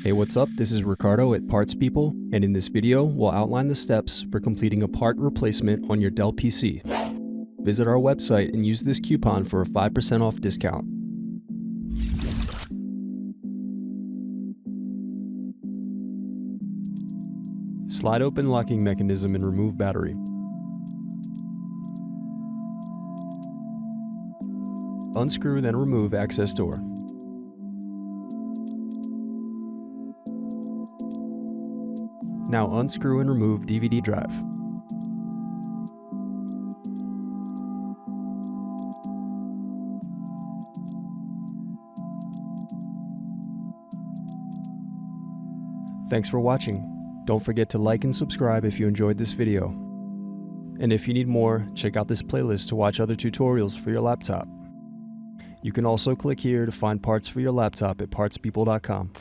Hey, what's up? This is Ricardo at Parts People, and in this video, we'll outline the steps for completing a part replacement on your Dell PC. Visit our website and use this coupon for a 5% off discount. Slide open locking mechanism and remove battery. Unscrew then remove access door. Now unscrew and remove DVD drive. Thanks for watching. Don't forget to like and subscribe if you enjoyed this video. And if you need more, check out this playlist to watch other tutorials for your laptop. You can also click here to find parts for your laptop at partspeople.com.